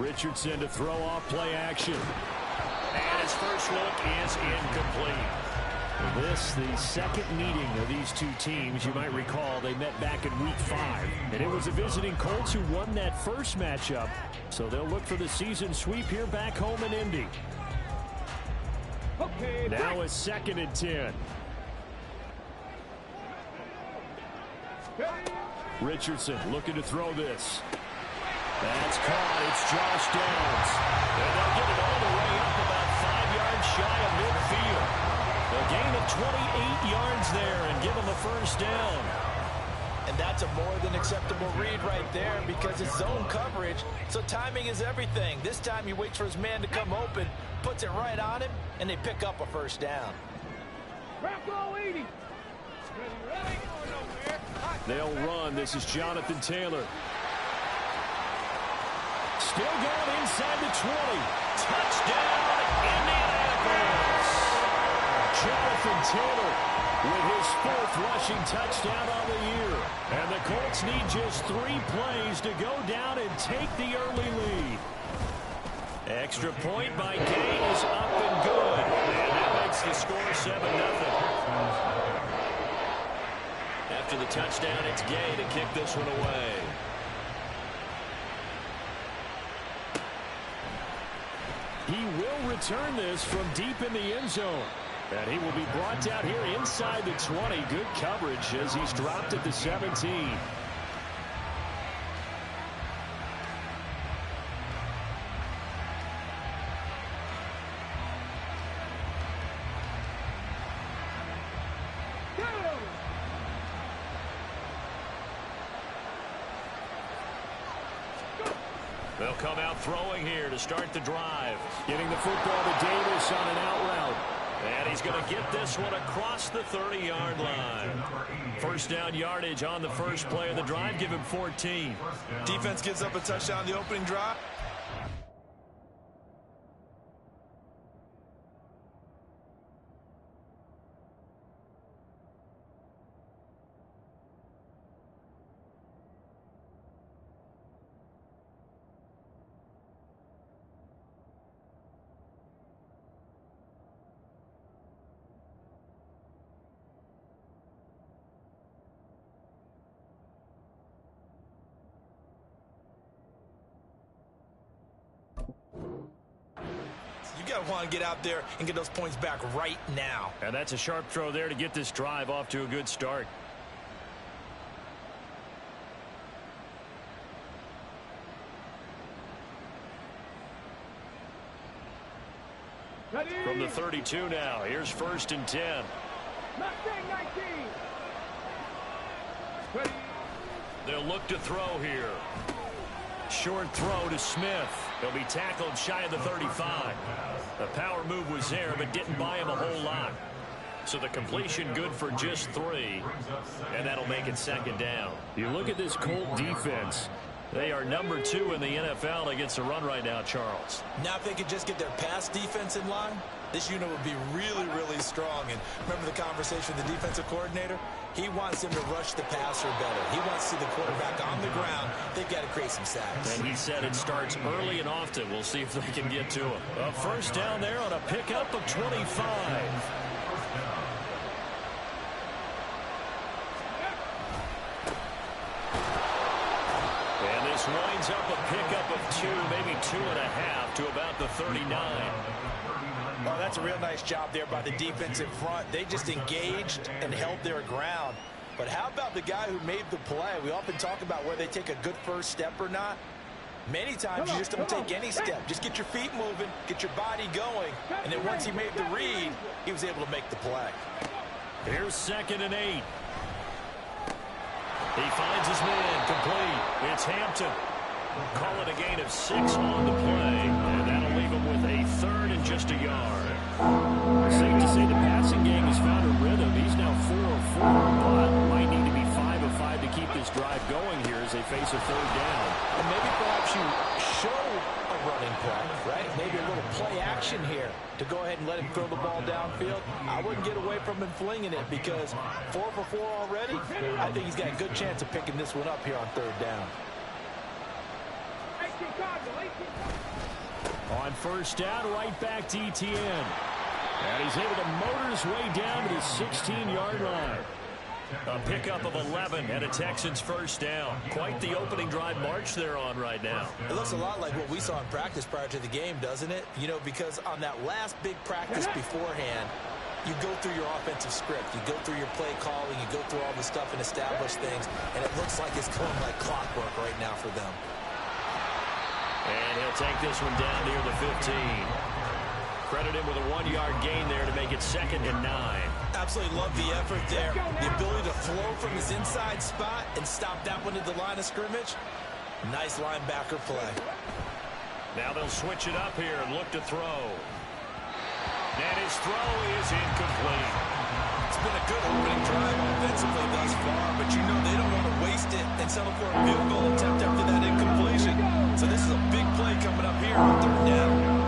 Richardson to throw off play action. And his first look is incomplete. This, the second meeting of these two teams. You might recall they met back in Week 5. And it was the visiting Colts who won that first matchup. So they'll look for the season sweep here back home in Indy. Okay, now it's 2nd and 10. Richardson looking to throw this. That's caught. It's Josh Downs. And they'll get it all the way up about 5 yards shy of midfield. A gain of 28 yards there and give him a first down. And that's a more than acceptable read right there because it's zone coverage, so timing is everything. This time he waits for his man to come open, puts it right on him, and they pick up a first down. They'll run. This is Jonathan Taylor. Still going inside the 20. Touchdown, Indianapolis. Jonathan Taylor with his 4th rushing touchdown on the year. And the Colts need just 3 plays to go down and take the early lead. Extra point by Gay is up and good. And that makes the score 7-0. After the touchdown, it's Gay to kick this one away. He will return this from deep in the end zone. And he will be brought down here inside the 20. Good coverage as he's dropped at the 17. They'll come out throwing here to start the drive. Getting the football to Davis on an out route. And he's going to get this one across the 30-yard line. First down yardage on the first play of the drive. Give him 14. Defense gives up a touchdown the opening drive. You got to want to get out there and get those points back right now. And that's a sharp throw there to get this drive off to a good start. Ready? From the 32 now, here's 1st and 10. Mustang 19. Ready? They'll look to throw here. Short throw to Smith. He'll be tackled shy of the 35. The power move was there, but didn't buy him a whole lot. So the completion good for just 3. And that'll make it 2nd down. You look at this Colt defense. They are number 2 in the NFL against the run right now, Charles. Now if they could just get their pass defense in line, this unit would be really, really strong. And remember the conversation with the defensive coordinator? He wants them to rush the passer better. He wants to see the quarterback on the ground. They've got to create some sacks. And he said it starts early and often. We'll see if they can get to him. A first down there on a pickup of 25. Winds up a pickup of 2, maybe 2.5 to about the 39. Oh, that's a real nice job there by the defensive front. They just engaged and held their ground. But how about the guy who made the play? We often talk about whether they take a good first step or not. Many times you just don't take any step. Just get your feet moving, get your body going, and then once he made the read, he was able to make the play. Here's 2nd and 8. He finds his man complete. It's Hampton. Call it a gain of 6 on the play, and that'll leave him with a 3rd and just a yard. Safe to say the passing game has found a rhythm. He's now 4 of 4, but might need to be 5 of 5 to keep this drive going here as they face a 3rd down. And maybe perhaps you show a running play, right? Maybe a little play action here to go ahead and let him throw the ball downfield. I wouldn't get away from him flinging it because 4 for 4 already. I think he's got a good chance of picking this one up here on 3rd down. On first down, right back to Etienne. And he's able to motor his way down to the 16-yard line. A pickup of 11 and a Texans first down. Quite the opening drive march they're on right now. It looks a lot like what we saw in practice prior to the game, doesn't it? You know, because on that last big practice beforehand, you go through your offensive script. You go through your play calling. You go through all the stuff and establish things. And it looks like it's going like clockwork right now for them. And he'll take this one down near the 15. Credit him with a 1-yard gain there to make it 2nd and 9. Absolutely love the effort there. The ability to flow from his inside spot and stop that one at the line of scrimmage. Nice linebacker play. Now they'll switch it up here and look to throw. And his throw is incomplete. It's been a good opening drive offensively thus far, but you know they don't want to waste it and settle for a field goal attempt after that incompletion. So this is a big play coming up here on 3rd down.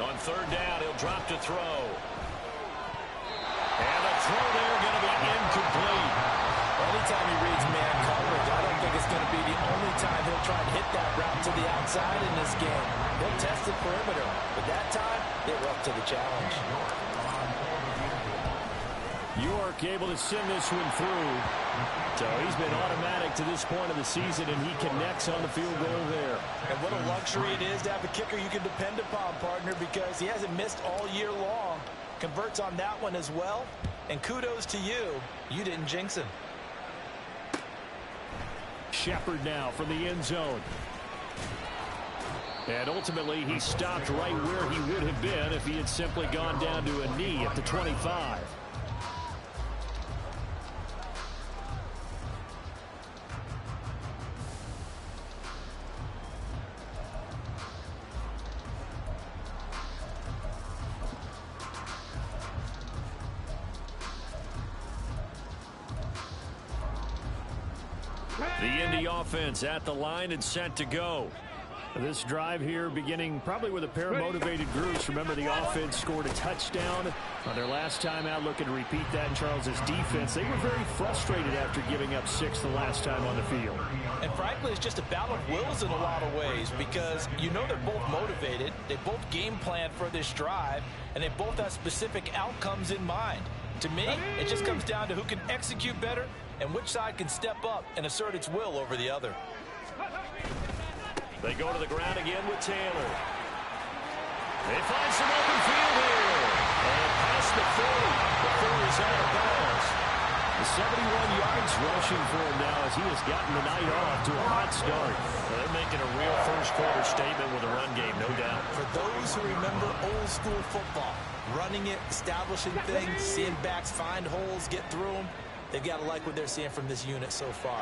On 3rd down, he'll drop to throw. And the throw there going to be incomplete. Anytime he reads man coverage, I don't think it's going to be the only time he'll try and hit that route to the outside in this game. He'll test the perimeter, but that time, they were up to the challenge. York able to send this one through. So he's been automatic to this point of the season, and he connects on the field goal there. And what a luxury it is to have a kicker you can depend upon, partner, because he hasn't missed all year long. Converts on that one as well. And kudos to you. You didn't jinx him. Shepard now from the end zone. And ultimately, he stopped right where he would have been if he had simply gone down to a knee at the 25. The Indy offense at the line and set to go. This drive here beginning probably with a pair of motivated groups. Remember, the offense scored a touchdown on their last time out, looking to repeat that in Charles's defense. They were very frustrated after giving up 6 the last time on the field. And frankly, it's just a battle of wills in a lot of ways, because you know they're both motivated. They both game plan for this drive, and they both have specific outcomes in mind. To me, it just comes down to who can execute better and which side can step up and assert its will over the other. They go to the ground again with Taylor. They find some open field here. And past the 40 before he's out of bounds. The 71 yards rushing for him now as he has gotten the night off to a hot start. Well, they're making a real first-quarter statement with a run game, no doubt. For those who remember old-school football, running it, establishing things, seeing backs find holes, get through them, they've got to like what they're seeing from this unit so far.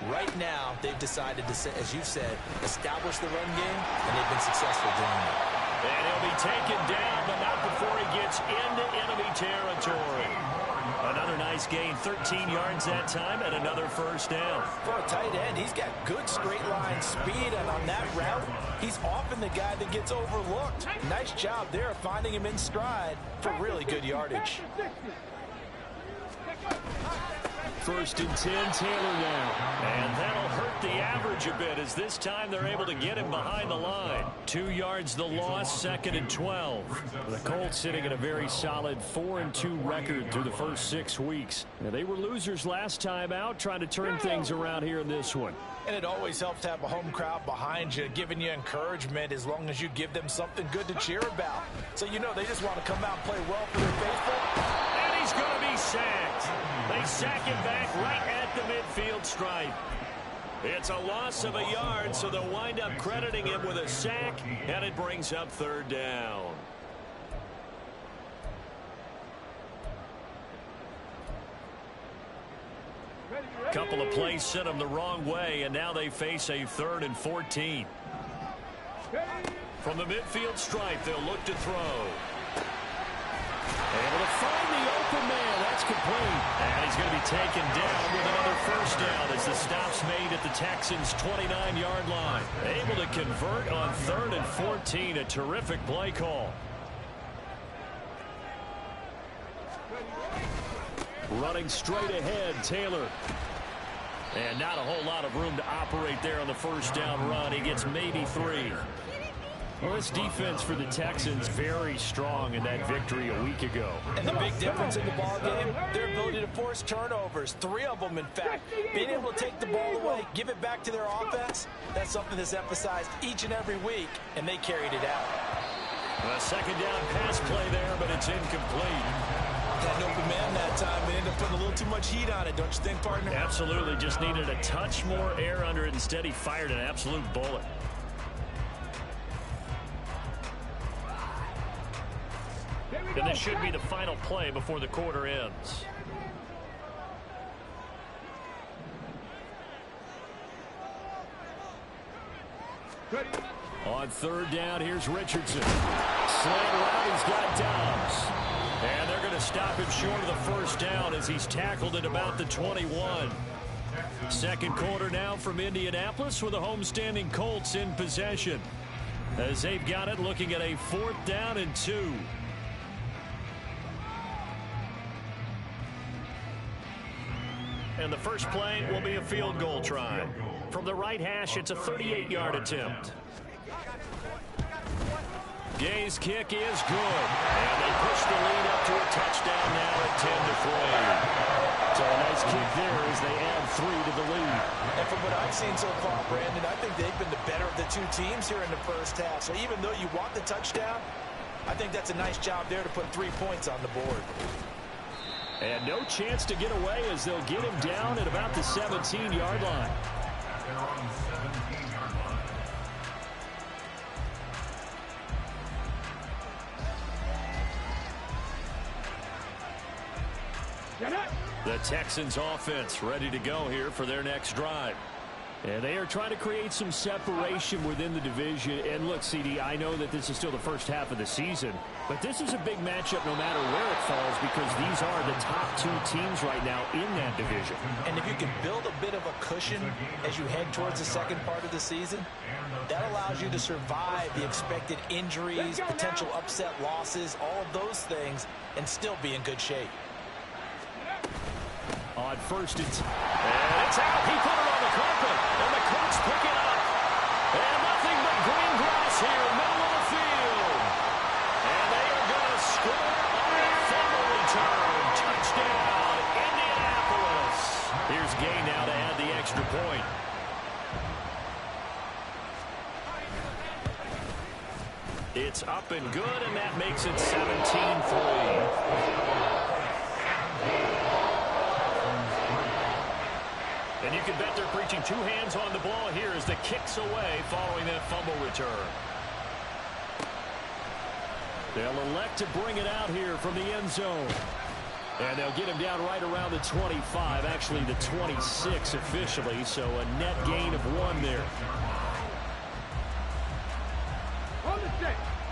Right now, they've decided to, as you said, establish the run game, and they've been successful doing it. And he'll be taken down, but not before he gets into enemy territory. Another nice gain, 13 yards that time, and another first down. For a tight end, he's got good straight line speed, and on that route, he's often the guy that gets overlooked. Nice job there of finding him in stride for really good yardage. 1st and 10, Taylor now. And that'll hurt the average a bit as this time they're able to get him behind the line. 2 yards the loss, 2nd and 12. The Colts sitting at a very solid 4-2 record through the first 6 weeks. Now, they were losers last time out, trying to turn things around here in this one. And it always helps to have a home crowd behind you, giving you encouragement as long as you give them something good to cheer about. So you know they just want to come out and play well for their faithful. And he's going to be sacked. They sack him back right at the midfield stripe. It's a loss of a yard, so they'll wind up crediting him with a sack, and it brings up 3rd down. Couple of plays sent them the wrong way, and now they face a 3rd and 14. From the midfield stripe, they'll look to throw. Able to find the open man. That's incomplete. And he's going to be taken down with another first down as the stop's made at the Texans' 29-yard line. Able to convert on 3rd and 14. A terrific play call. Running straight ahead, Taylor. And not a whole lot of room to operate there on the first down run. He gets maybe 3. Well, this defense for the Texans very strong in that victory a week ago. And the big difference in the ball game, their ability to force turnovers. 3 of them, in fact. Being able to take the ball away, give it back to their offense, that's something that's emphasized each and every week, and they carried it out. A second down pass play there, but it's incomplete. Had an open man that time. They ended up putting a little too much heat on it, don't you think, partner? Absolutely. Just needed a touch more air under it. Instead, he fired an absolute bullet. And this should be the final play before the quarter ends. On 3rd down, here's Richardson. Slant route, he's got Dobbs. And they're going to stop him short of the first down as he's tackled at about the 21. Second quarter now from Indianapolis with the homestanding Colts in possession. As they've got it, looking at a 4th down and 2. And the first play will be a field goal try. From the right hash, it's a 38-yard attempt. Gay's kick is good. And they push the lead up to a touchdown now at 10-3. So a nice kick there as they add 3 to the lead. And from what I've seen so far, Brandon, I think they've been the better of the 2 teams here in the first half. So even though you want the touchdown, I think that's a nice job there to put 3 points on the board. And no chance to get away as they'll get him down at about the 17-yard line. The Texans offense ready to go here for their next drive. And they are trying to create some separation within the division. And look, CD, I know that this is still the first half of the season, but this is a big matchup no matter where it falls because these are the top 2 teams right now in that division. And if you can build a bit of a cushion as you head towards the second part of the season, that allows you to survive the expected injuries, potential upset losses, all of those things, and still be in good shape. On first, it's out. He put it on the carpet, and the Colts pick it up. And nothing but green grass here, middle of the field. And they are going to score on a fumble return. Touchdown, Indianapolis. Here's Gay now to add the extra point. It's up and good, and that makes it 17-3. And you can bet they're preaching 2 hands on the ball here as the kick's away following that fumble return. They'll elect to bring it out here from the end zone. And they'll get him down right around the 25, actually the 26 officially, so a net gain of 1 there.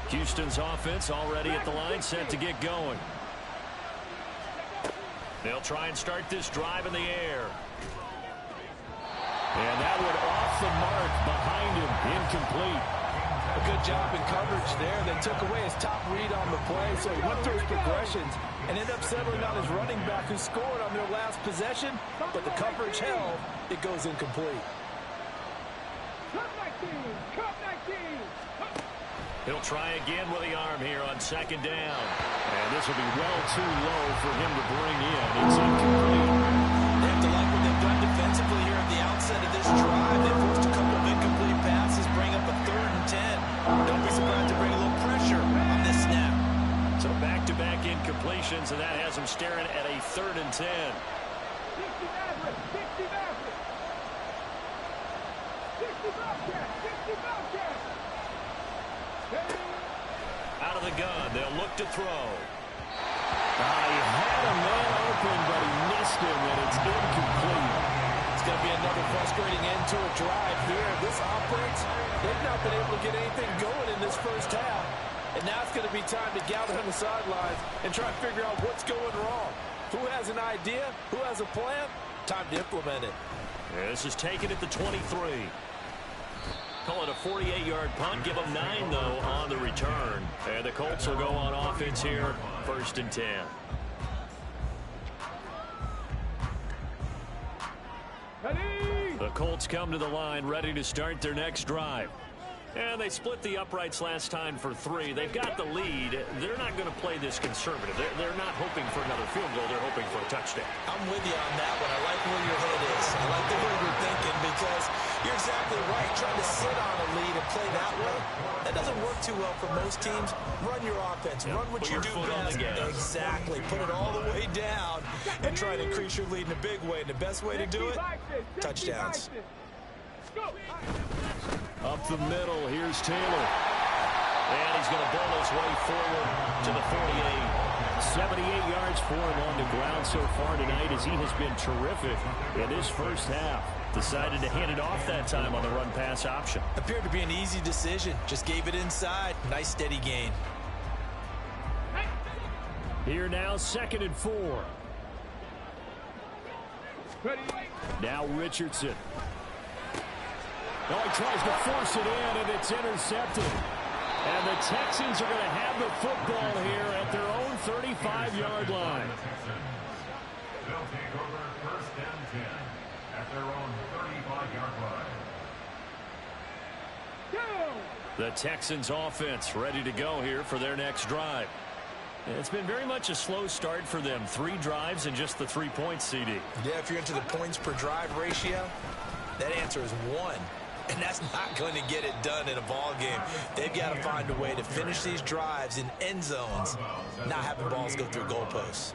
Houston's offense already at the line, set to get going. They'll try and start this drive in the air. And that one off the mark behind him, incomplete. A good job in coverage there. They took away his top read on the play, so he went through his progressions and ended up settling on his running back who scored on their last possession, but the coverage held. It goes incomplete. He'll try again with the arm here on second down. And this will be well too low for him to bring in. It's incomplete. They have to like what they've done defensively here at the outset of this drive. They forced a couple of incomplete passes, bring up a 3rd and 10. Don't be surprised to bring a little pressure on this snap. So back-to-back incompletions, and that has him staring at a 3rd and 10. 60 Maverick, 60 Maverick. 60 Bobcat, 60 Bobcat. Out of the gun, they'll look to throw. He had a man open, but he missed him, and it's incomplete. It's going to be another frustrating end to a drive here. This offense, they've not been able to get anything going in this first half. And now it's going to be time to gather on the sidelines and try to figure out what's going wrong. Who has an idea? Who has a plan? Time to implement it. This is taken at the 23. Call it a 48-yard punt. Give them 9, though, on the return. And the Colts will go on offense here, 1st and 10. The Colts come to the line, ready to start their next drive. And they split the uprights last time for 3. They've got the lead. They're not going to play this conservative. They're not hoping for another field goal. They're hoping for a touchdown. I'm with you on that one. I like where your head is. I like the way you're thinking because you're exactly right. Trying to sit on a lead and play that way, that doesn't work too well for most teams. Run your offense. Run what you do best. Exactly. Put it all the way down and try to increase your lead in a big way. And the best way to do it, touchdowns. Up the middle, here's Taylor. And he's going to bowl his way forward to the 48. 78 yards for him on the ground so far tonight as he has been terrific in this first half. Decided to hand it off that time on the run-pass option. Appeared to be an easy decision. Just gave it inside. Nice steady gain. Here now, 2nd and 4. Now Richardson. Oh, he tries to force it in, and it's intercepted. And the Texans are going to have the football here at their own 35-yard line. They'll take over 1st and 10 at their own 35-yard line. The Texans offense ready to go here for their next drive. It's been very much a slow start for them. 3 drives and just the 3 points, CD. Yeah, if you're into the points per drive ratio, that answer is 1. And that's not going to get it done in a ball game. They've got to find a way to finish these drives in end zones, not having balls go through goalposts.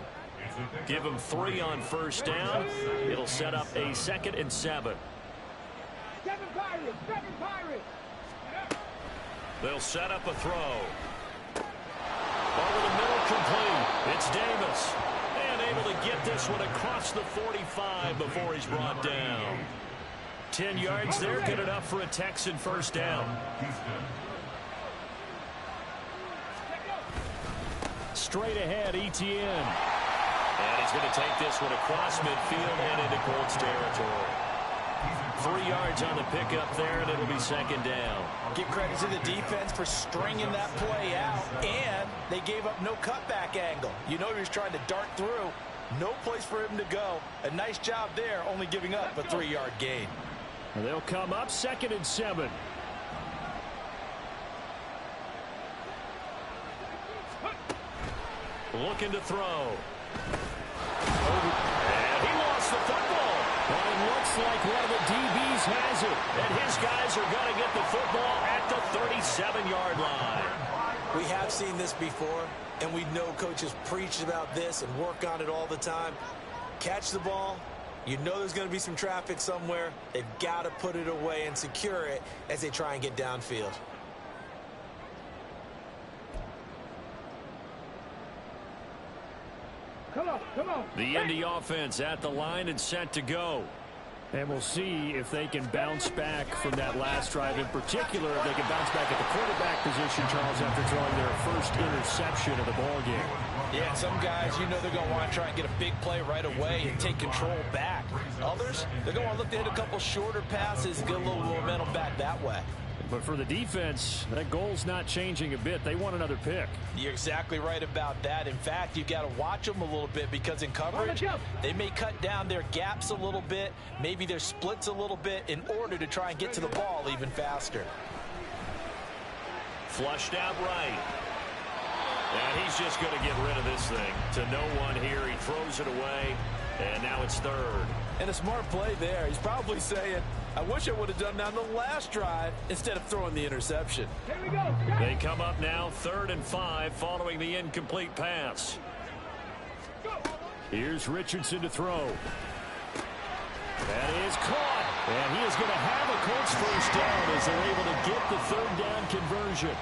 Give them 3 on 1st down. It'll set up a 2nd and 7. 7 Pirates! 7 Pirates! They'll set up a throw. Over the middle, complete. It's Davis. And able to get this one across the 45 before he's brought down. 10 yards there, good enough for a Texan 1st down. Straight ahead, Etienne. And he's going to take this one across midfield and into Colts territory. 3 yards on the pickup there, and it'll be 2nd down. Give credit to the defense for stringing that play out, and they gave up no cutback angle. You know he was trying to dart through. No place for him to go. A nice job there, only giving up a 3-yard gain. They'll come up 2nd and 7. Looking to throw. And he lost the football. But it looks like one of the DBs has it. And his guys are going to get the football at the 37-yard line. We have seen this before, and we know coaches preach about this and work on it all the time. Catch the ball. You know there's going to be some traffic somewhere. They've got to put it away and secure it as they try and get downfield. Come on, come on. The Indy offense at the line and set to go. And we'll see if they can bounce back from that last drive. In particular, if they can bounce back at the quarterback position, Charles, after throwing their first interception of the ballgame. Yeah, and some guys, you know they're going to want to try and get a big play right away and take control back. Others, they're going to look to hit a couple shorter passes and get a little momentum back that way. But for the defense, that goal's not changing a bit. They want another pick. You're exactly right about that. In fact, you've got to watch them a little bit because in coverage, they may cut down their gaps a little bit, maybe their splits a little bit in order to try and get to the ball even faster. Flushed out right. And he's just going to get rid of this thing to no one here. He throws it away, and now it's 3rd. And a smart play there. He's probably saying, I wish I would have done that on the last drive instead of throwing the interception. Here we go. They come up now 3rd and 5 following the incomplete pass. Here's Richardson to throw. That is caught. And he is going to have a Colts 1st down as they're able to get the 3rd down conversion.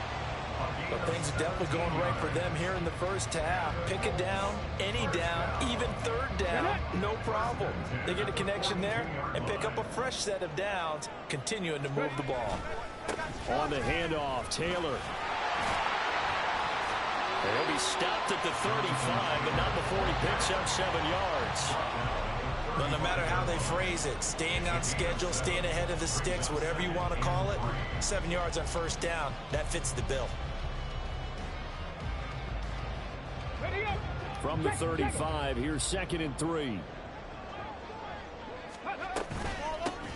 But things are definitely going right for them here in the first half. Pick it down, any down, even 3rd down, no problem. They get a connection there and pick up a fresh set of downs, continuing to move the ball. On the handoff, Taylor. He'll be stopped at the 35, but not before he picks up 7 yards. Well, no matter how they phrase it, staying on schedule, staying ahead of the sticks, whatever you want to call it, 7 yards on first down, that fits the bill. From the 35, here's 2nd and 3.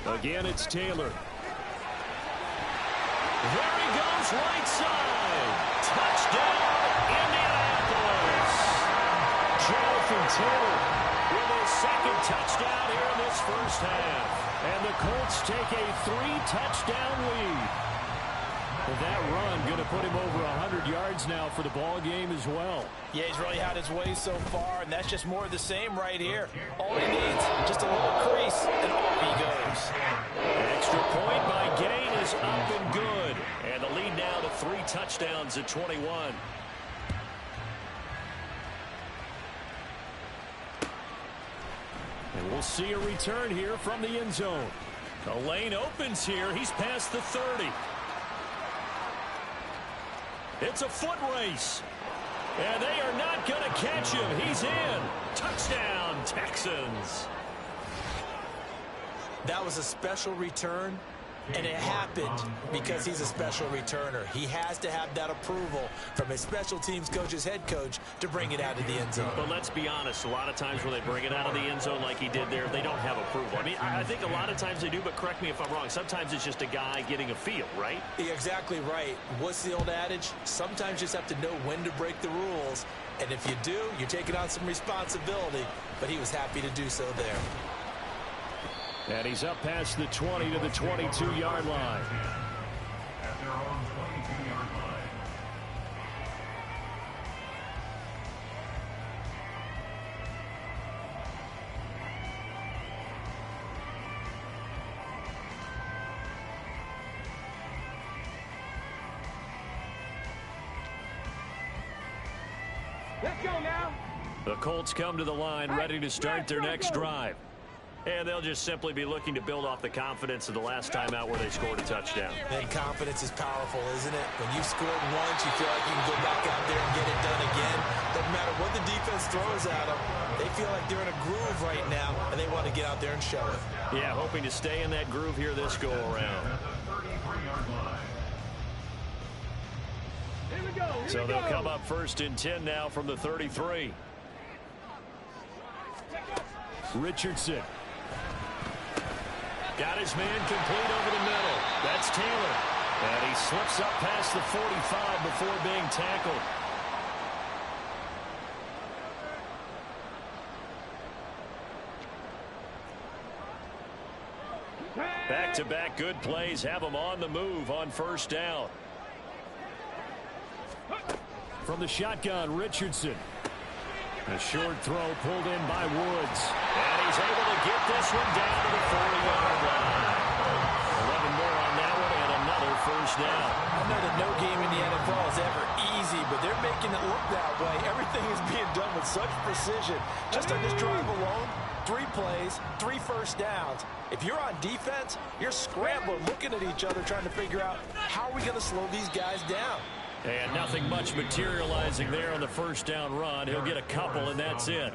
Again, it's Taylor. There he goes, right side. Touchdown, Indianapolis. Jonathan Taylor with his 2nd touchdown here in this first half. And the Colts take a 3-touchdown lead. Well, that run going to put him over 100 yards now for the ball game as well. Yeah, he's really had his way so far, and that's just more of the same right here. All he needs, just a little crease, and off he goes. Extra point by Gain is up and good. And the lead now to 3 touchdowns at 21. And we'll see a return here from the end zone. The lane opens here. He's past the 30. It's a foot race. And they are not going to catch him. He's in. Touchdown, Texans. That was a special return, and it happened because he's a special returner. He has to have that approval from his special teams coach's head coach to bring it out of the end zone. But let's be honest, a lot of times when they bring it out of the end zone like he did there, they don't have approval. I mean, I think a lot of times they do, but correct me if I'm wrong. Sometimes it's just a guy getting a feel, right? You're exactly right. What's the old adage? Sometimes you just have to know when to break the rules, and if you do, you're taking on some responsibility, but he was happy to do so there. And he's up past the 20 to the 22-yard line. At their own 22-yard line. Let's go now. The Colts come to the line ready to start their next drive. And they'll just simply be looking to build off the confidence of the last time out where they scored a touchdown. And confidence is powerful, isn't it? When you've scored once, you feel like you can go back out there and get it done again. Doesn't matter what the defense throws at them. They feel like they're in a groove right now, and they want to get out there and show it. Yeah, hoping to stay in that groove here this go-around. Here we go. So they'll come up 1st and 10 now from the 33. Richardson. Got his man complete over the middle. That's Taylor. And he slips up past the 45 before being tackled. Back-to-back good plays have him on the move on first down. From the shotgun, Richardson. A short throw pulled in by Woods. And he's able to get this one down to the 40-yard line. 11 more on that one and another first down. I know that no game in the NFL is ever easy, but they're making it look that way. Everything is being done with such precision. Just on this drive alone, 3 plays, 3 first downs. If you're on defense, you're scrambling, looking at each other, trying to figure out how are we going to slow these guys down. And nothing much materializing there on the first down run. He'll get a couple, and that's it.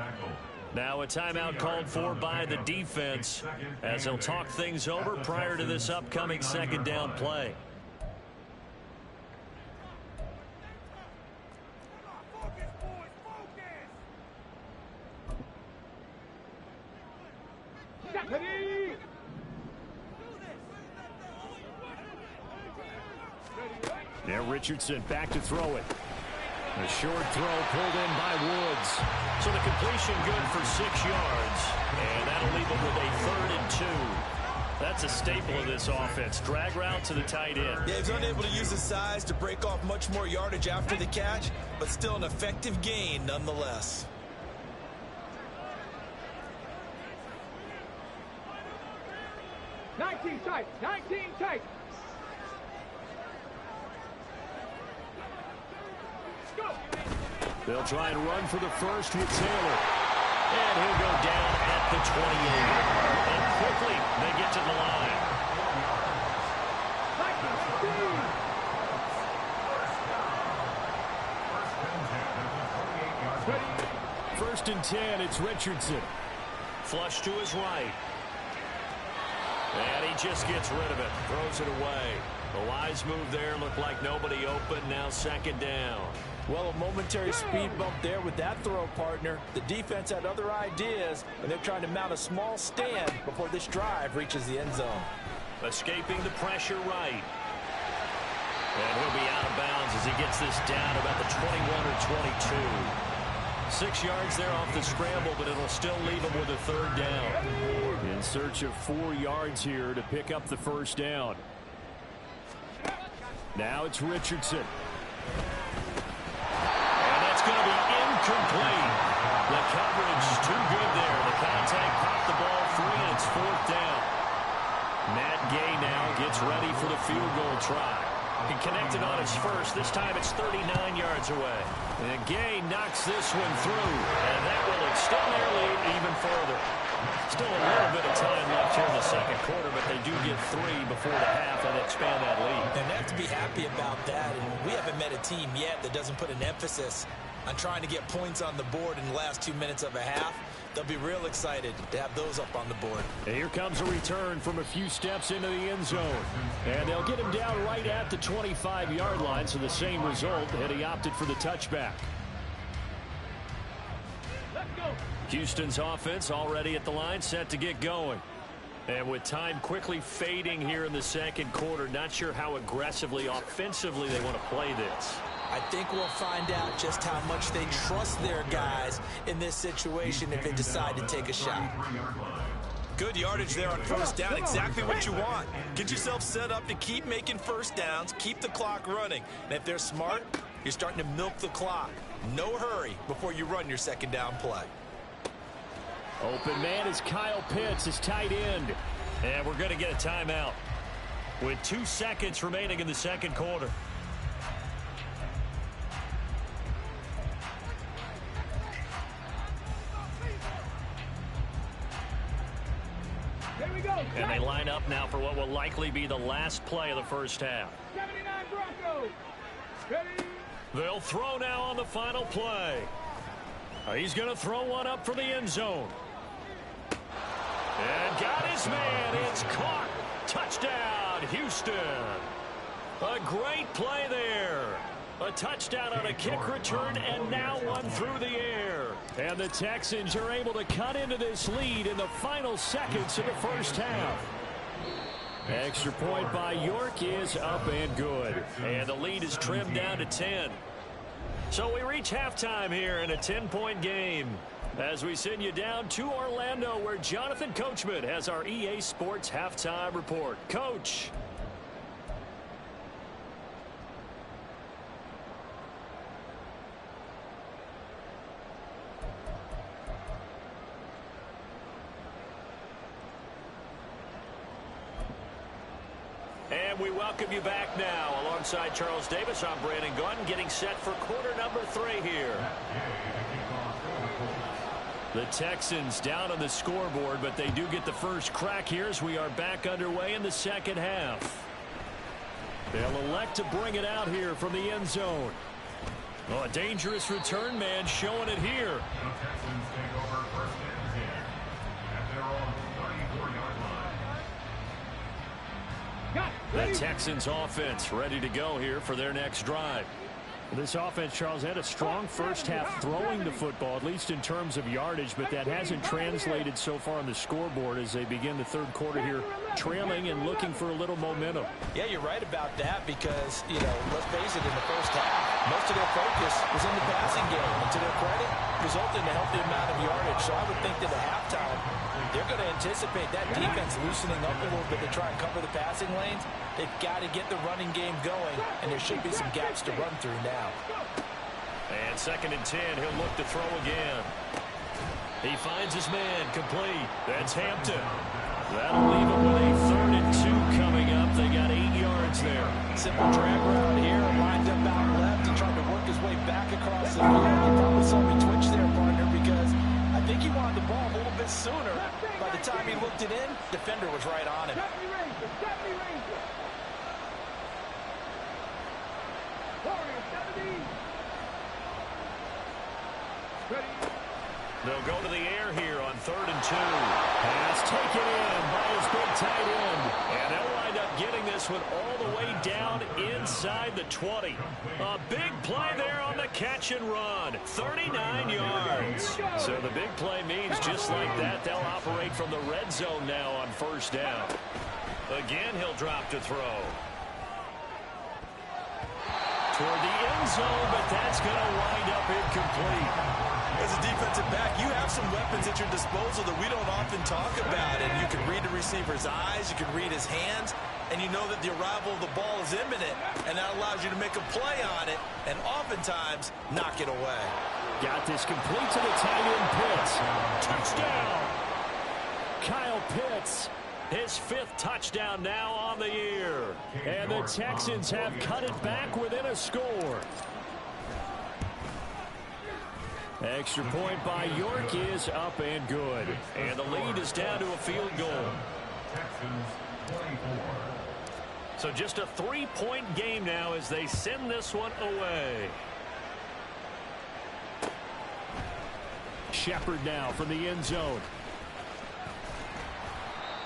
Now a timeout called for by the defense as they'll talk things over prior to this upcoming 2nd down play. Now Richardson back to throw it. A short throw pulled in by Woods. So the completion good for 6 yards. And that'll leave them with a 3rd and 2. That's a staple of this offense. Drag route to the tight end. Yeah, he's unable to use his size to break off much more yardage after the catch, but still an effective gain nonetheless. Nineteen tight. They'll try and run for the first with Taylor. And he'll go down at the 28. And quickly, they get to the line. First and 10, it's Richardson. Flush to his right. And he just gets rid of it. Throws it away. The wise move there. Looked like nobody open. Now second down. Well, a momentary speed bump there with that throw, partner. The defense had other ideas, and they're trying to mount a small stand before this drive reaches the end zone. Escaping the pressure right. And he'll be out of bounds as he gets this down about the 21 or 22. 6 yards there off the scramble, but it'll still leave him with a third down. In search of 4 yards here to pick up the first down. Now it's Richardson. And that's going to be incomplete. The coverage too good there. The contact popped the ball free, and it's fourth down. Matt Gay now gets ready for the field goal try. He connected on his first. This time it's 39 yards away. And Gay knocks this one through, and that will extend their lead even further. Still a little bit of time left here in the second quarter, but they do get 3 before the half and expand that lead. And they have to be happy about that. And we haven't met a team yet that doesn't put an emphasis on trying to get points on the board in the last 2 minutes of a half. They'll be real excited to have those up on the board. And here comes a return from a few steps into the end zone. And they'll get him down right at the 25-yard line, so the same result, and he opted for the touchback. Houston's offense already at the line, set to get going. And with time quickly fading here in the second quarter, not sure how aggressively, offensively they want to play this. I think we'll find out just how much they trust their guys in this situation if they decide to take a shot. Good yardage there on first down. Exactly what you want. Get yourself set up to keep making first downs, keep the clock running. And if they're smart, you're starting to milk the clock. No hurry before you run your second down play. Open man is Kyle Pitts, his tight end. And we're going to get a timeout with 2 seconds remaining in the second quarter. And they line up now for what will likely be the last play of the first half. 79 Broncos. Ready? They'll throw now on the final play. He's going to throw one up for the end zone. And got his man. It's caught. Touchdown, Houston. A great play there. A touchdown on a kick return, and now one through the air. And the Texans are able to cut into this lead in the final seconds of the first half. Extra point by York is up and good. And the lead is trimmed down to 10. So we reach halftime here in a 10-point game as we send you down to Orlando, where Jonathan Coachman has our EA Sports halftime report. Coach. And we welcome you back now. Alongside Charles Davis, I'm Brandon Gunn, getting set for quarter number 3 here. The Texans down on the scoreboard, but they do get the first crack here as we are back underway in the second half. They'll elect to bring it out here from the end zone. Oh, a dangerous return man showing it here. The Texans take over first and 10 at their own 34-yard line. The Texans offense ready to go here for their next drive. This offense, Charles, had a strong first half throwing the football, at least in terms of yardage, but that hasn't translated so far on the scoreboard as they begin the third quarter here, trailing and looking for a little momentum. Yeah, you're right about that because, let's face it, in the first half, most of their focus was in the passing game. And to their credit, resulted in a healthy amount of yardage. So I would think that at halftime, they're going to anticipate that defense loosening up a little bit to try and cover the passing lanes. They've got to get the running game going, and there should be some gaps to run through now. And second and 10, he'll look to throw again. He finds his man, complete. That's Hampton. That'll leave him with a 3rd and 2 coming up. They got 8 yards there. Simple drag route here, lined up out left and trying to work his way back across the field. You probably saw me twitch there, partner, because I think he wanted the ball a little bit sooner. By the time he looked it in, defender was right on him. They'll go to the air here on 3rd and 2. Pass taken in by his big tight end. And they'll wind up getting this one all the way down inside the 20. A big play there on the catch and run. 39 yards. So the big play means just like that, they'll operate from the red zone now on 1st down. Again, he'll drop to throw. Toward the end zone, but that's going to wind up incomplete. As a defensive back, you have some weapons at your disposal that we don't often talk about. And you can read the receiver's eyes, you can read his hands, and you know that the arrival of the ball is imminent. And that allows you to make a play on it and oftentimes knock it away. Got this complete to the tight end, Pitts. Touchdown! Kyle Pitts, his 5th touchdown now on the year. And the Texans have cut it back within a score. Extra point by York is up and good. And the lead is down to a field goal. So just a 3-point game now as they send this one away. Shepard now from the end zone.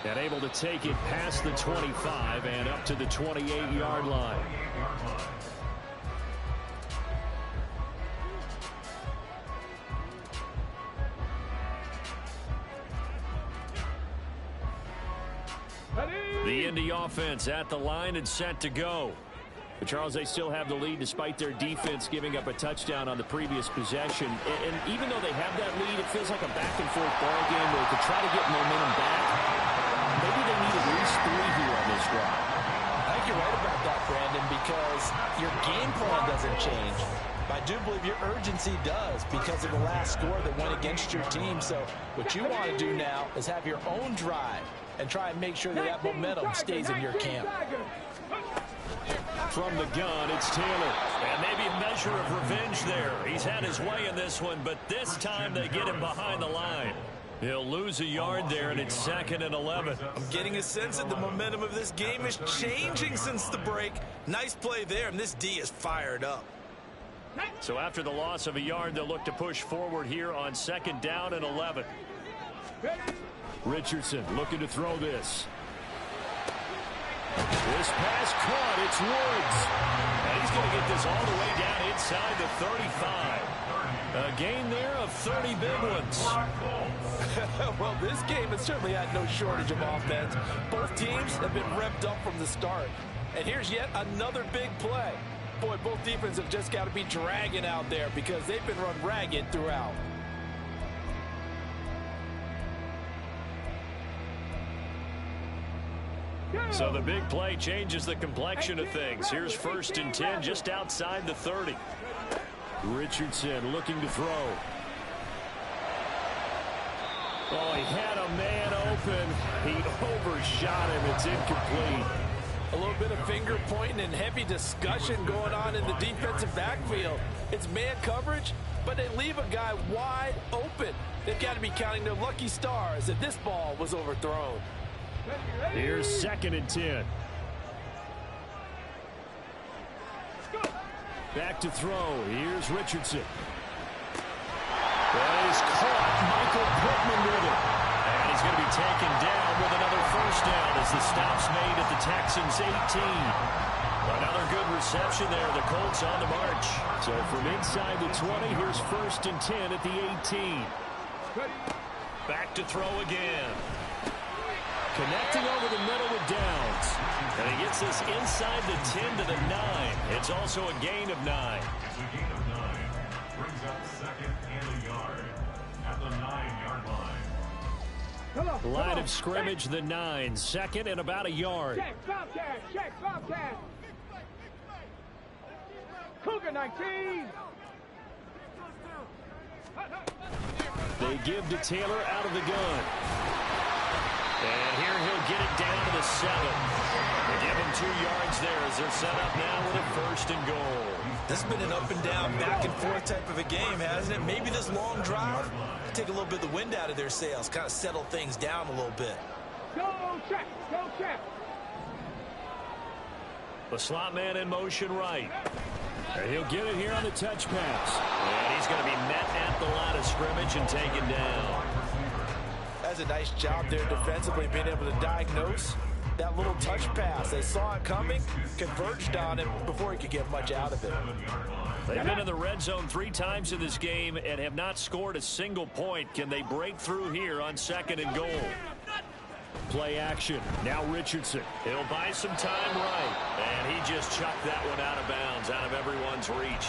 And able to take it past the 25 and up to the 28-yard line. The Indy offense at the line and set to go. But Charles, they still have the lead despite their defense giving up a touchdown on the previous possession. And even though they have that lead, it feels like a back-and-forth ball game where to try to get momentum back, maybe they need at least 3 here on this drive. I think you're right about that, Brandon, because your game plan doesn't change. I do believe your urgency does because of the last score that went against your team. So what you want to do now is have your own drive and try and make sure that that momentum stays in your camp. From the gun, it's Taylor. And maybe a measure of revenge there. He's had his way in this one, but this time they get him behind the line. He'll lose a yard there, and it's 2nd and 11. I'm getting a sense that the momentum of this game is changing since the break. Nice play there, and this D is fired up. So after the loss of a yard, they'll look to push forward here on 2nd down and 11. Richardson looking to throw this. This pass caught. It's Woods. And he's going to get this all the way down inside the 35. A gain there of 30 big ones. Well, this game has certainly had no shortage of offense. Both teams have been revved up from the start. And here's yet another big play. Boy, both defenses have just got to be dragging out there because they've been run ragged throughout. So the big play changes the complexion of things. Here's 1st and 10 just outside the 30. Richardson looking to throw. Oh, he had a man open. He overshot him. It's incomplete. A little bit of finger pointing and heavy discussion going on in the defensive backfield. It's man coverage, but they leave a guy wide open. They've got to be counting their lucky stars that this ball was overthrown. Here's 2nd and 10. Back to throw. Here's Richardson. Well, he's caught Michael Pittman with it. And he's going to be taken down with another 1st down as the stop's made at the Texans' 18. Another good reception there. The Colts on the march. So from inside the 20, here's 1st and 10 at the 18. Back to throw again. Connecting over the middle with Downs. And he gets this inside the 10 to the 9. It's also a gain of 9. It's a gain of 9. Brings up 2nd and a yard at the 9-yard line. Line of scrimmage, the 9. 2nd and about a yard. Check, Bobcat, check, Bobcat. Cougar 19. They give to Taylor out of the gun. And here he'll get it down to the 7. They give him 2 yards there as they're set up now with a 1st and goal. This has been an up and down, back and forth type of a game, hasn't it? Maybe this long drive take a little bit of the wind out of their sails, kind of settle things down a little bit. Go check, go check. The slot man in motion right. And he'll get it here on the touch pass. And he's going to be met at the line of scrimmage and taken down. That's a nice job there defensively, being able to diagnose that little touch pass. They saw it coming, converged on it before he could get much out of it. They've been in the red zone 3 times in this game and have not scored a single point. Can they break through here on 2nd and goal? Play action. Now Richardson. He'll buy some time right. And he just chucked that one out of bounds, out of everyone's reach.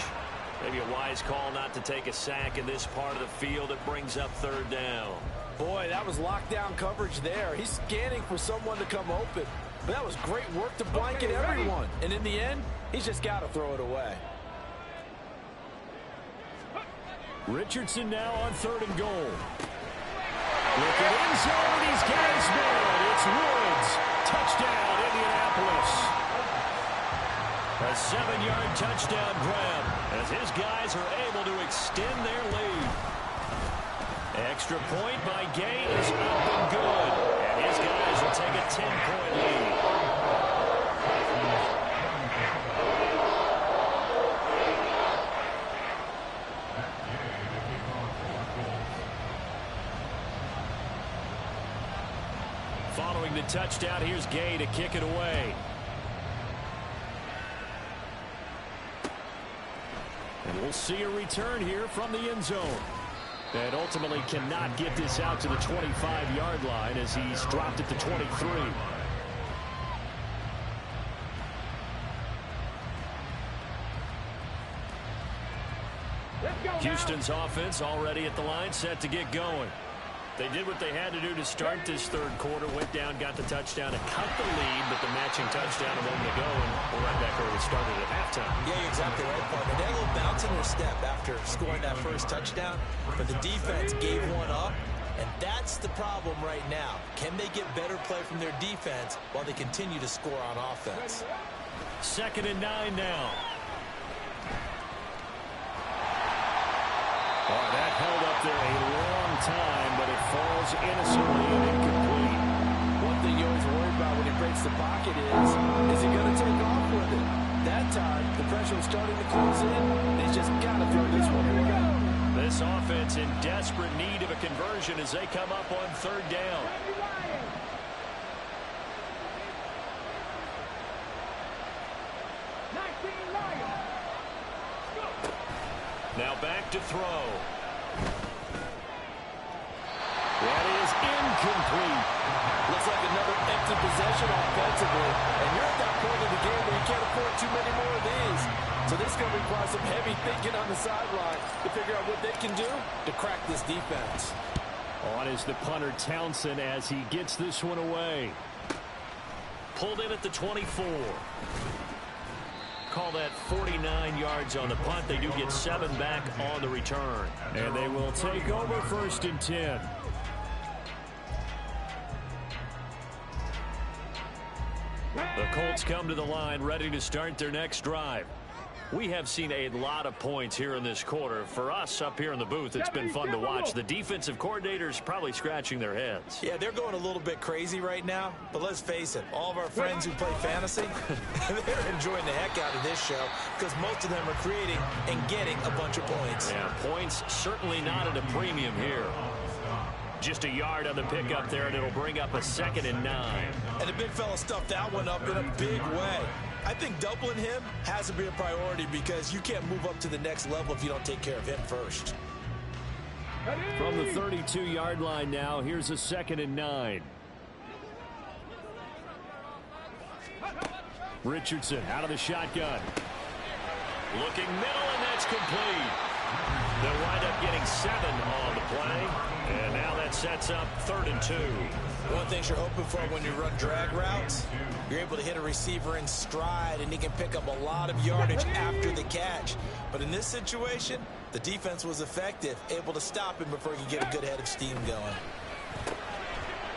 Maybe a wise call not to take a sack in this part of the field. It brings up 3rd down. Boy, that was lockdown coverage there. He's scanning for someone to come open. But that was great work to blanket everyone. And in the end, he's just got to throw it away. Richardson now on 3rd and goal. Look at end zone. He's got his man. It's Woods. Touchdown, Indianapolis. A 7-yard touchdown grab as his guys are able to extend their lead. Extra point by Gay is up and good. And his guys will take a 10-point lead. Following the touchdown, here's Gay to kick it away. And we'll see a return here from the end zone. And ultimately cannot get this out to the 25-yard line as he's dropped at the 23. Houston's offense already at the line, set to get going. They did what they had to do to start this 3rd quarter. Went down, got the touchdown to cut the lead, but the matching touchdown a moment ago, and we're right back where we started at halftime. Yeah, you're exactly right, partner. They had a little bounce in their step after scoring that first touchdown, but the defense gave one up, and that's the problem right now. Can they get better play from their defense while they continue to score on offense? 2nd and 9 now. Oh, that held up there a long time, but it falls innocently and incomplete. One thing you always worry about when he breaks the pocket is he going to take off with it? That time, the pressure was starting to close in. They just got to throw this one away. This offense in desperate need of a conversion as they come up on 3rd down. Now back to throw. That is incomplete. Looks like another empty possession offensively. And you're at that point in the game where you can't afford too many more of these. So this is going to require some heavy thinking on the sideline to figure out what they can do to crack this defense. On is the punter Townsend as he gets this one away. Pulled in at the 24. Call that 49 yards on the punt. They do get 7 back on the return. And they will take over 1st and 10. The Colts come to the line ready to start their next drive. We have seen a lot of points here in this quarter. For us up here in the booth, it's been fun to watch. The defensive coordinators probably scratching their heads. Yeah, they're going a little bit crazy right now. But let's face it, all of our friends who play fantasy, they're enjoying the heck out of this show because most of them are creating and getting a bunch of points. Yeah, points certainly not at a premium here. Just a yard on the pickup there, and it'll bring up a 2nd and 9. And the big fella stuffed that one up in a big way. I think doubling him has to be a priority because you can't move up to the next level if you don't take care of him first. From the 32-yard line now, here's a 2nd and 9. Richardson out of the shotgun. Looking middle, and that's complete. They'll wind up getting 7 on the play. And now that sets up 3rd and 2. One of the things you're hoping for when you run drag routes, you're able to hit a receiver in stride, and he can pick up a lot of yardage after the catch. But in this situation, the defense was effective, able to stop him before he could get a good head of steam going.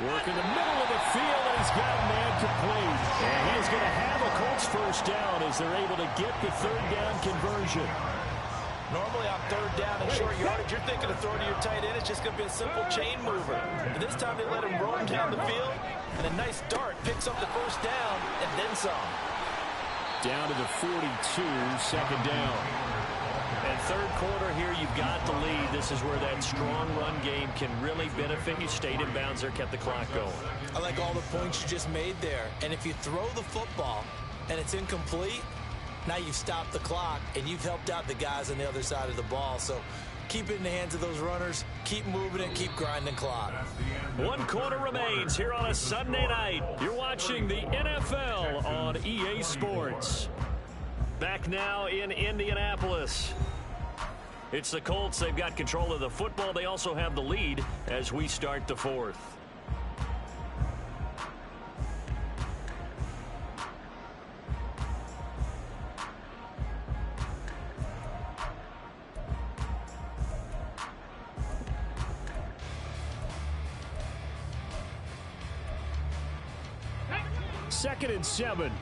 Work in the middle of the field, and he's got a man complete. And he is going to have a Colts 1st down as they're able to get the 3rd down conversion. Normally on 3rd down and short yardage, you're thinking of throwing to your tight end. It's just going to be a simple chain mover. But this time they let him roam down the field, and a nice dart picks up the 1st down and then some. Down to the 42, second down. And third quarter here, you've got the lead. This is where that strong run game can really benefit you. Stayed in bounds there, kept the clock going. I like all the points you just made there. And if you throw the football and it's incomplete, now you've stopped the clock and you've helped out the guys on the other side of the ball. So keep it in the hands of those runners. Keep moving it. Keep grinding clock. 1 quarter remains here on a Sunday night. You're watching the NFL on EA Sports. Back now in Indianapolis. It's the Colts. They've got control of the football. They also have the lead as we start the fourth. Second and 7.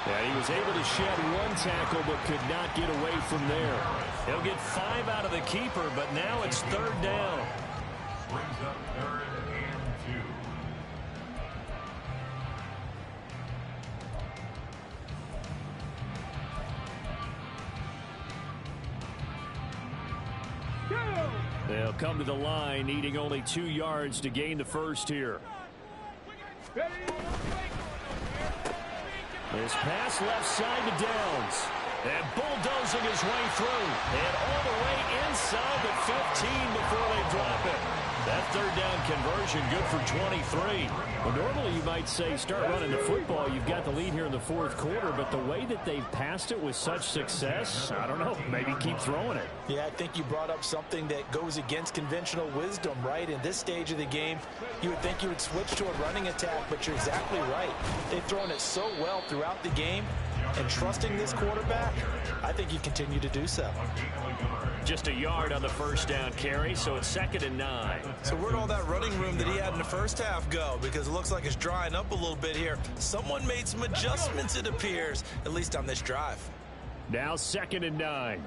Yeah, he was able to shed one tackle but could not get away from there. He'll get 5 out of the keeper, but now it's third down. Brings up 3rd and 2. They'll come to the line, needing only 2 yards to gain the first here. This pass left side to Downs. And bulldozing his way through. And all the way inside the 15 before they drop it. That third down conversion good for 23. Well, normally you might say start running the football. You've got the lead here in the fourth quarter. But the way that they've passed it with such success, I don't know, maybe keep throwing it. Yeah, I think you brought up something that goes against conventional wisdom, right? In this stage of the game, you would think you would switch to a running attack, but you're exactly right. They've thrown it so well throughout the game, and trusting this quarterback, I think you continue to do so. Just a yard on the first down carry, so it's 2nd and 9. So where'd all that running room that he had in the first half go? Because it looks like it's drying up a little bit here. Someone made some adjustments, it appears, at least on this drive. Now 2nd and 9.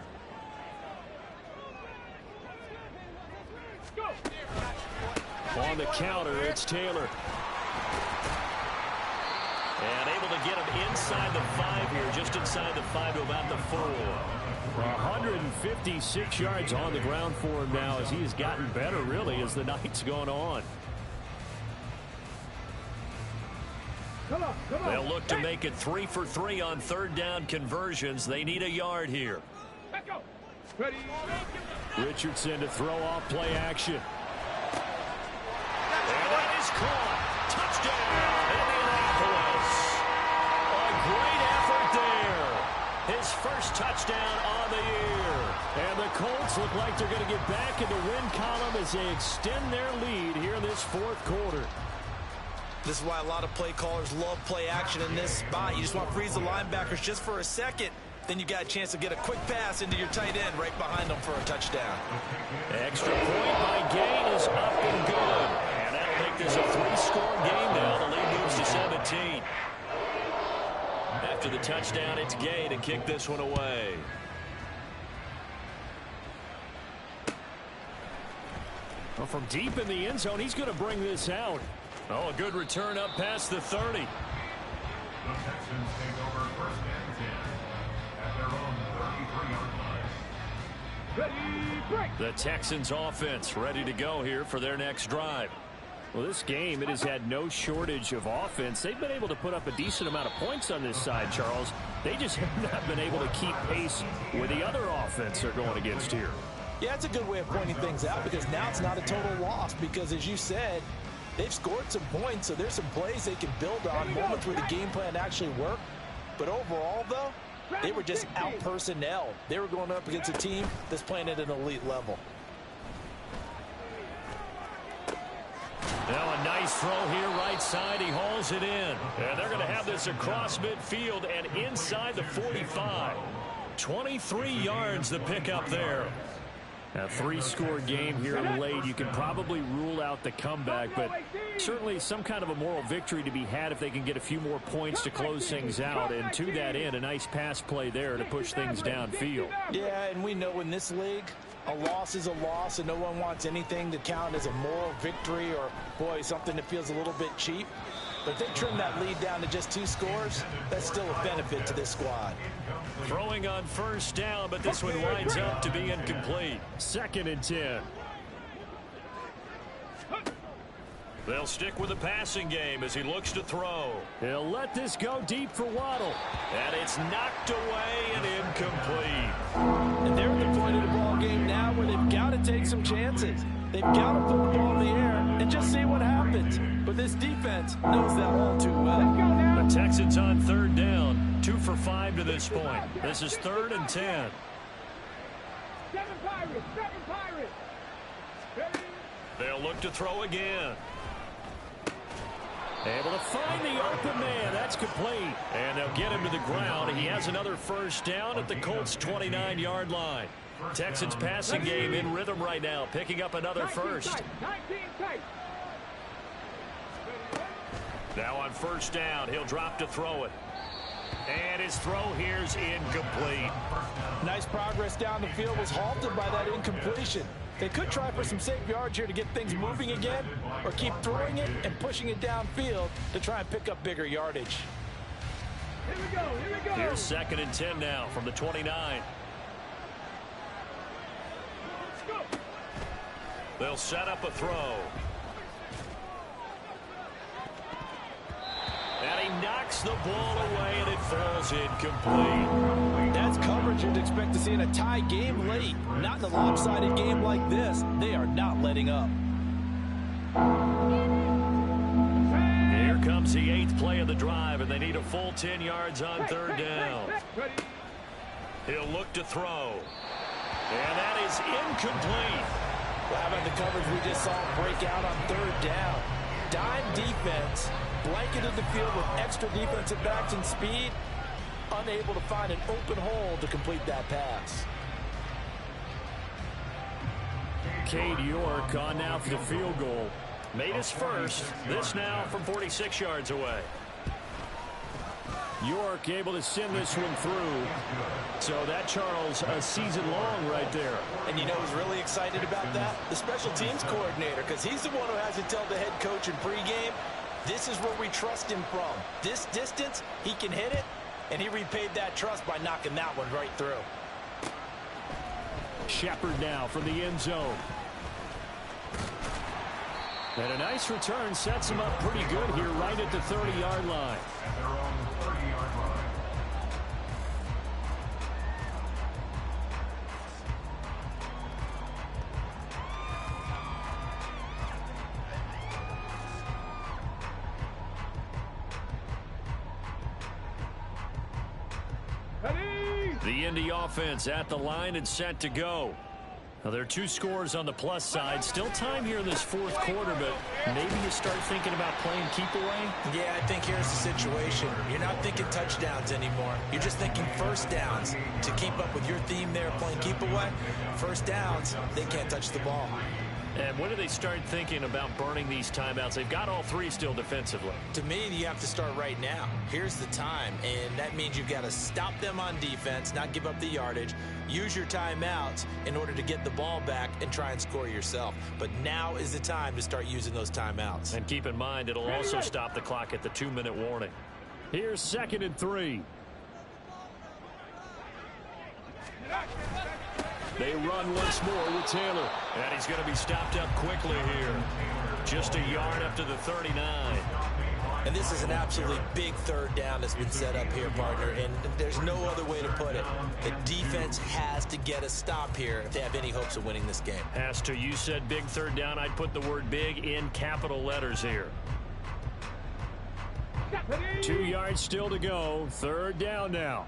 On the counter, it's Taylor. And able to get him inside the 5 here, just inside the 5 to about the 4. 156 yards on the ground for him now as he has gotten better, really, as the night's gone on. They'll look to make it 3 for 3 on third down conversions. They need a yard here. Richardson to throw off play action. And that is caught. Touchdown, Indianapolis. A great effort there. His first touchdown on the year. And the Colts look like they're going to get back in the win column as they extend their lead here in this fourth quarter. This is why a lot of play callers love play action in this spot. You just want to freeze the linebackers just for a second. Then you got a chance to get a quick pass into your tight end right behind them for a touchdown. Extra point by Gain is up and good. And that'll make this a 3-score game now. The lead moves to 17. After the touchdown, it's Gay to kick this one away. Well, from deep in the end zone, he's going to bring this out. Oh, a good return up past the 30. The Texans take over 1st and 10 at their own 33-yard line. The Texans offense ready to go here for their next drive. Well, this game, it has had no shortage of offense. They've been able to put up a decent amount of points on this side, Charles. They just have not been able to keep pace with the other offense they're going against here. Yeah, it's a good way of pointing things out because now it's not a total loss because, as you said, they've scored some points, so there's some plays they can build on, moments where the game plan actually worked. But overall, though, they were just out-personnel. They were going up against a team that's playing at an elite level. Now a nice throw here right side. He hauls it in. And they're going to have this across midfield and inside the 45. 23 yards the pickup there. A three-score game here late. You can probably rule out the comeback, but certainly some kind of a moral victory to be had if they can get a few more points to close things out. And to that end, a nice pass play there to push things downfield. Yeah, and we know in this league, a loss is a loss, and no one wants anything to count as a moral victory or, boy, something that feels a little bit cheap. But if they trim that lead down to just 2 scores, that's still a benefit to this squad. Throwing on first down, but this one winds up to be incomplete. 2nd and 10. They'll stick with the passing game as he looks to throw. He'll let this go deep for Waddle. And it's knocked away and incomplete. And they're at the point of the ball game now where they've got to take some chances. They've got to put the ball in the air and just see what happens. But this defense knows that all too well. The Texans on 3rd down. 2 for 5 to this point. This is 3rd and 10. 7 Pirates, 7 Pirates. They'll look to throw again. Able to find the open man. That's complete. And they'll get him to the ground. He has another first down at the Colts' 29-yard line. Texans passing game in rhythm right now, picking up another first. Now on first down, he'll drop to throw it. And his throw here's incomplete. Nice progress down the field was halted by that incompletion. They could try for some safe yards here to get things moving again, or keep throwing it and pushing it downfield to try and pick up bigger yardage. Here we go, here we go. Here's 2nd and 10 now from the 29. They'll set up a throw. And he knocks the ball away, and it falls incomplete. That's coverage you'd expect to see in a tie game late. Not in a lopsided game like this. They are not letting up. Here comes the 8th play of the drive, and they need a full 10 yards on 3rd down. He'll look to throw. And that is incomplete. Well, how about the coverage we just saw break out on 3rd down? Dime defense, blanketed the field with extra defensive backs and speed, unable to find an open hole to complete that pass. Cade York on now for the field goal. Made his first. This now from 46 yards away. York able to send this one through. So that, Charles, a season long right there. And you know who's really excited about that? The special teams coordinator, because he's the one who has to tell the head coach in pregame, this is where we trust him from. This distance, he can hit it, and he repaid that trust by knocking that one right through. Shepard now from the end zone. And a nice return sets him up pretty good here right at the 30-yard line. The Indy offense at the line and set to go. Now, there are 2 scores on the plus side. Still time here in this 4th quarter, but maybe you start thinking about playing keep away? Yeah, I think here's the situation. You're not thinking touchdowns anymore. You're just thinking first downs. To keep up with your theme there, playing keep away, first downs, they can't touch the ball. And when do they start thinking about burning these timeouts? They've got all 3 still defensively. To me, you have to start right now. Here's the time, and that means you've got to stop them on defense, not give up the yardage, use your timeouts in order to get the ball back and try and score yourself. But now is the time to start using those timeouts. And keep in mind, it'll also stop the clock at the 2-minute warning. Here's 2nd and 3. They run once more with Taylor. And he's going to be stopped up quickly here. Just a yard up to the 39. And this is an absolutely big 3rd down that's been set up here, partner. And there's no other way to put it. The defense has to get a stop here if they have any hopes of winning this game. Has to. You said big 3rd down. I'd put the word big in capital letters here. 2 yards still to go. 3rd down now.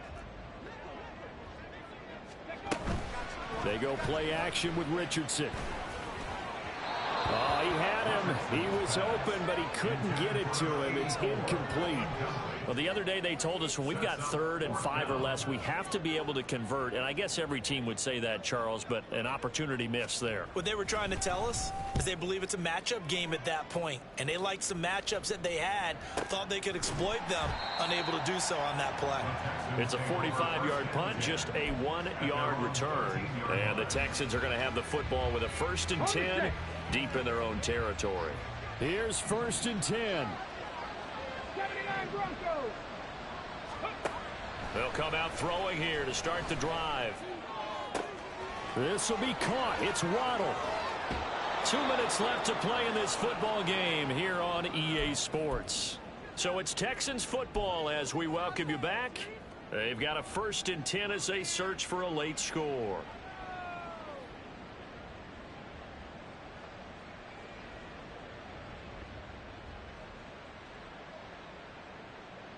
They go play action with Richardson. Oh, he had him. He was open, but he couldn't get it to him. It's incomplete. Well, the other day they told us when we've got 3rd and 5 or less, we have to be able to convert. And I guess every team would say that, Charles, but an opportunity missed there. What they were trying to tell us is they believe it's a matchup game at that point. And they liked some matchups that they had, thought they could exploit them, unable to do so on that play. It's a 45-yard punt, just a 1-yard return. And the Texans are going to have the football with a 1st and 10 deep in their own territory. Here's 1st and 10. 79 Broncos. They'll come out throwing here to start the drive. This will be caught. It's Waddle. 2 minutes left to play in this football game here on EA Sports. So it's Texans football as we welcome you back. They've got a 1st and 10 as they search for a late score.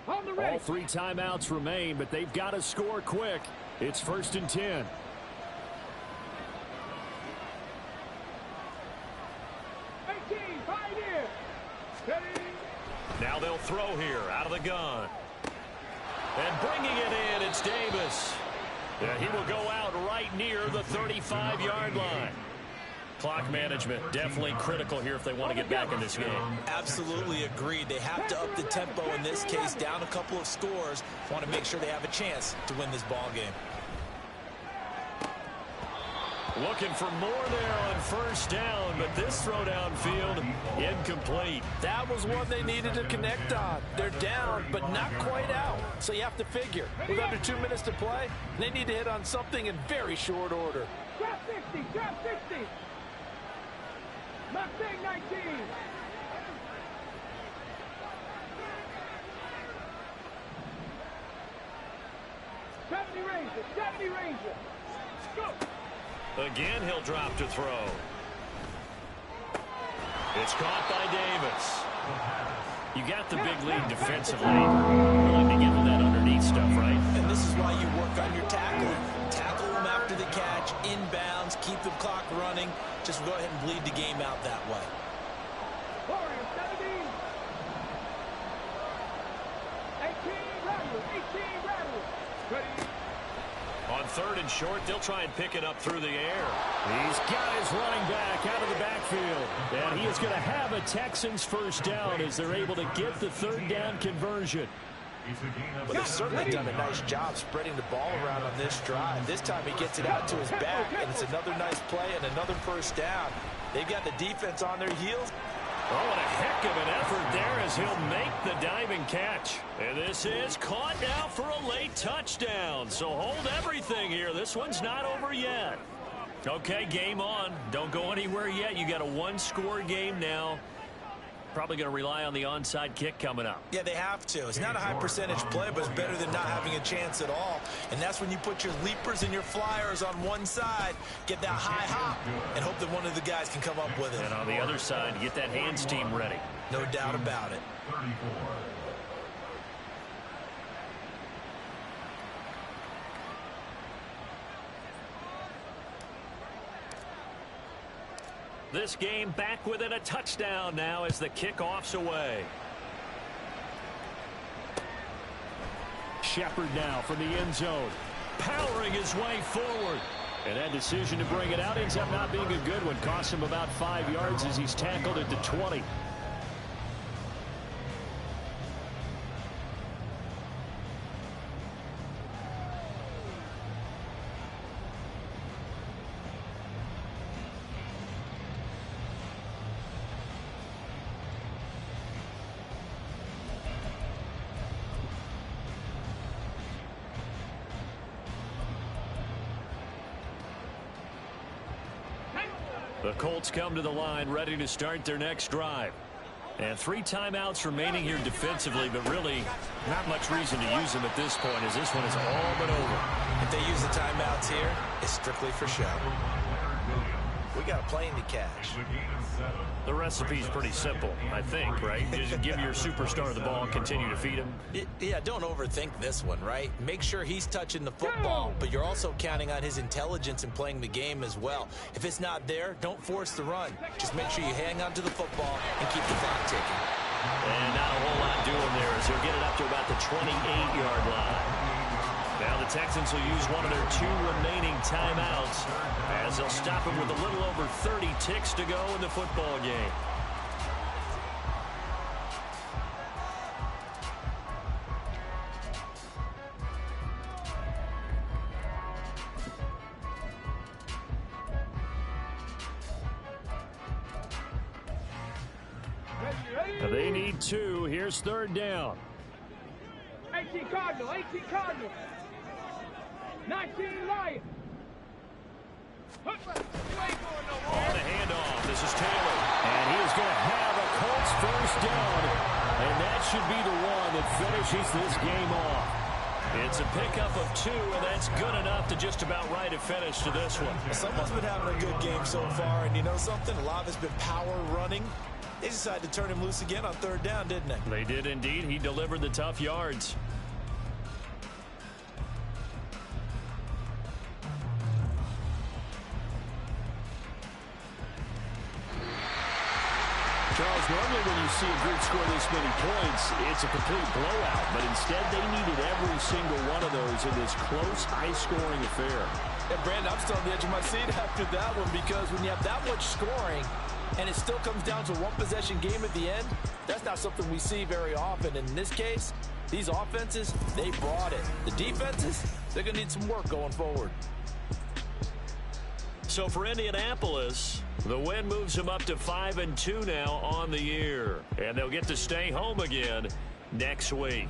All 3 timeouts remain, but they've got to score quick. It's 1st and 10. Now they'll throw here out of the gun. And bringing it in, it's Davis. Yeah, he will go out right near the 35-yard line. Clock management definitely critical here if they want to get back in this game. Absolutely agreed. They have to up the tempo in this case, down a couple of scores. Want to make sure they have a chance to win this ball game. Looking for more there on 1st down, but this throw downfield incomplete. That was one they needed to connect on. They're down, but not quite out. So you have to figure, with under 2 minutes to play, they need to hit on something in very short order. Drop 60, drop 60. Mustang 19. Seventy Ranger. Go. Again, he'll drop to throw. It's caught by Davis. You got the big lead defensively. Really begin with that underneath stuff, right? And this is why you work on your tackling. Tackle them after the catch, inbounds, keep the clock running. Just go ahead and bleed the game out that way. Warriors 17. 18 Rattlers. Ready. On 3rd and short, they'll try and pick it up through the air. He's got his running back out of the backfield. And he is going to have a Texans 1st down as they're able to get the 3rd down conversion. But they've certainly done a nice job spreading the ball around on this drive. This time he gets it out to his back, and it's another nice play and another 1st down. They've got the defense on their heels. Oh, and a heck of an effort there as he'll make the diving catch. And this is caught now for a late touchdown. So hold everything here. This one's not over yet. Okay, game on. Don't go anywhere yet. You got a 1-score game now. Probably going to rely on the onside kick coming up. Yeah, they have to. It's not a high percentage play, but it's better than not having a chance at all. And that's when you put your leapers and your flyers on one side, get that high hop, and hope that one of the guys can come up with it. And on the other side, get that hands team ready. No doubt about it. 34. This game back within a touchdown now as the kickoff's away. Shepard now from the end zone, powering his way forward. And that decision to bring it out ends up not being a good one. Costs him about 5 yards as he's tackled at the 20. The Colts come to the line ready to start their next drive. And 3 timeouts remaining here defensively, but really not much reason to use them at this point as this one is all but over. If they use the timeouts here, it's strictly for show. We got a plane to catch. The recipe's pretty simple, I think, right? Just give your superstar the ball and continue to feed him. Yeah, don't overthink this one, right? Make sure he's touching the football, but you're also counting on his intelligence in playing the game as well. If it's not there, don't force the run. Just make sure you hang on to the football and keep the clock ticking. And not a whole lot doing there as he'll get it up to about the 28-yard line. Now the Texans will use one of their 2 remaining timeouts as they'll stop him with a little over 30 ticks to go in the football game. They need 2. Here's 3rd down. 18 Cardinal, 18 Cardinal. 19 Lion. On the handoff, this is Taylor. And he is going to have a Colts first down. And that should be the one that finishes this game off. It's a pickup of 2, and that's good enough to just about write a finish to this one. Someone's been having a good game so far, and you know something? A lot of it's been power running. They decided to turn him loose again on 3rd down, didn't they? They did indeed. He delivered the tough yards. Charles, normally when you see a group score this many points, it's a complete blowout. But instead, they needed every single one of those in this close, high-scoring affair. And, Brandon, I'm still on the edge of my seat after that one because when you have that much scoring and it still comes down to a one-possession game at the end, that's not something we see very often. And in this case, these offenses, they brought it. The defenses, they're going to need some work going forward. So for Indianapolis, the win moves them up to 5-2 now on the year. And they'll get to stay home again next week.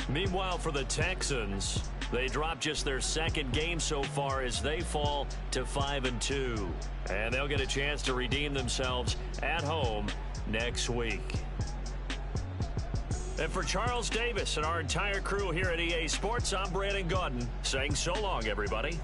Meanwhile, for the Texans, they dropped just their 2nd game so far as they fall to 5-2. And they'll get a chance to redeem themselves at home next week. And for Charles Davis and our entire crew here at EA Sports, I'm Brandon Gaudin saying so long, everybody.